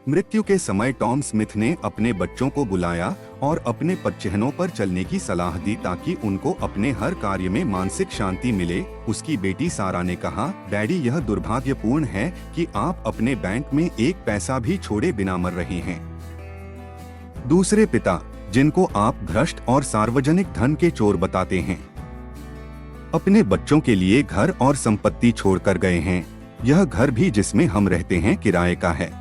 मृत्यु के समय टॉम स्मिथ ने अपने बच्चों को बुलाया और अपने पदचिह्नों पर चलने की सलाह दी ताकि उनको अपने हर कार्य में मानसिक शांति मिले। उसकी बेटी सारा ने कहा, डैडी, यह दुर्भाग्यपूर्ण है कि आप अपने बैंक में एक पैसा भी छोड़े बिना मर रहे हैं। दूसरे पिता, जिनको आप भ्रष्ट और सार्वजनिक धन के चोर बताते हैं, अपने बच्चों के लिए घर और संपत्ति छोड़कर गए हैं। यह घर भी जिसमें हम रहते हैं किराए का है।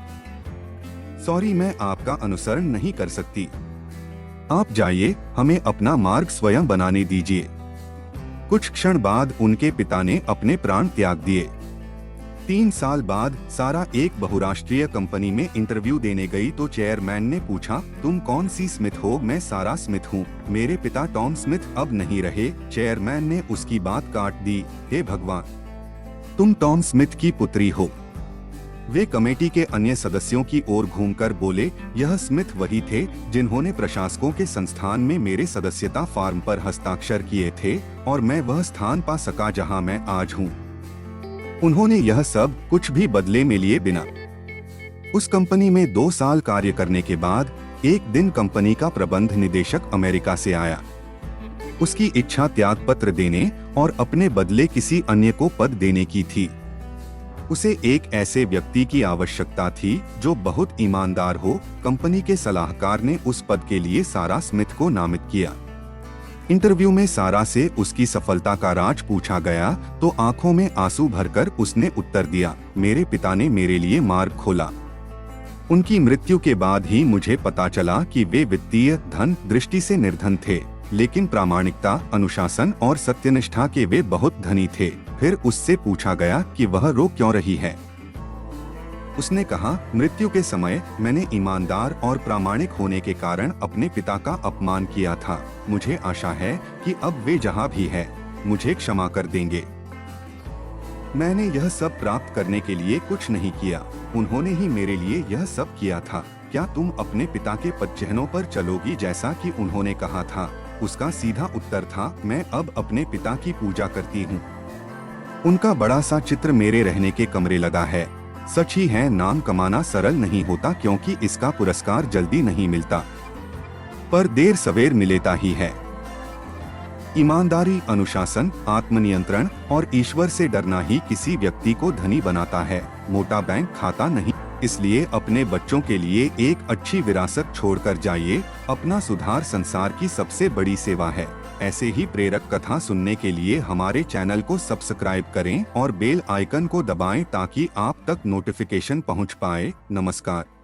सॉरी, मैं आपका अनुसरण नहीं कर सकती। आप जाइए, हमें अपना मार्ग स्वयं बनाने दीजिए। कुछ क्षण बाद उनके पिता ने अपने प्राण त्याग दिए। 3 साल बाद सारा एक बहुराष्ट्रीय कंपनी में इंटरव्यू देने गई तो चेयरमैन ने पूछा, तुम कौन सी स्मिथ हो? मैं सारा स्मिथ हूँ। मेरे पिता टॉम स्मिथ अब नहीं रहे। चेयरमैन ने उसकी बात काट दी। हे भगवान, तुम टॉम स्मिथ की पुत्री हो। वे कमेटी के अन्य सदस्यों की ओर घूमकर बोले, यह स्मिथ वही थे जिन्होंने प्रशासकों के संस्थान में मेरे सदस्यता फॉर्म पर हस्ताक्षर किए थे और मैं वह स्थान पा सका जहां मैं आज हूं। उन्होंने यह सब कुछ भी बदले में लिए बिना। उस कंपनी में 2 साल कार्य करने के बाद एक दिन कंपनी का प्रबंध निदेशक अमेरिका से आया। उसकी इच्छा त्यागपत्र देने और अपने बदले किसी अन्य को पद देने की थी। उसे एक ऐसे व्यक्ति की आवश्यकता थी जो बहुत ईमानदार हो। कंपनी के सलाहकार ने उस पद के लिए सारा स्मिथ को नामित किया। इंटरव्यू में सारा से उसकी सफलता का राज पूछा गया तो आंखों में आंसू भरकर उसने उत्तर दिया, मेरे पिता ने मेरे लिए मार्ग खोला। उनकी मृत्यु के बाद ही मुझे पता चला कि वे वित्तीय धन दृष्टि से निर्धन थे, लेकिन प्रामाणिकता, अनुशासन और सत्यनिष्ठा के वे बहुत धनी थे। फिर उससे पूछा गया कि वह रो क्यों रही है। उसने कहा, मृत्यु के समय मैंने ईमानदार और प्रामाणिक होने के कारण अपने पिता का अपमान किया था। मुझे आशा है कि अब वे जहाँ भी है मुझे क्षमा कर देंगे। मैंने यह सब प्राप्त करने के लिए कुछ नहीं किया, उन्होंने ही मेरे लिए यह सब किया था। क्या तुम अपने पिता के पदचिह्नों पर चलोगी जैसा कि उन्होंने कहा था? उसका सीधा उत्तर था, मैं अब अपने पिता की पूजा करती हूँ। उनका बड़ा सा चित्र मेरे रहने के कमरे लगा है। सच ही है, नाम कमाना सरल नहीं होता क्योंकि इसका पुरस्कार जल्दी नहीं मिलता, पर देर सवेर मिलेता ही है। ईमानदारी, अनुशासन, आत्मनियंत्रण और ईश्वर से डरना ही किसी व्यक्ति को धनी बनाता है, मोटा बैंक खाता नहीं। इसलिए अपने बच्चों के लिए एक अच्छी विरासत छोड़कर जाइए। अपना सुधार संसार की सबसे बड़ी सेवा है। ऐसे ही प्रेरक कथा सुनने के लिए हमारे चैनल को सब्सक्राइब करें और बेल आइकन को दबाएं ताकि आप तक नोटिफिकेशन पहुंच पाए। नमस्कार।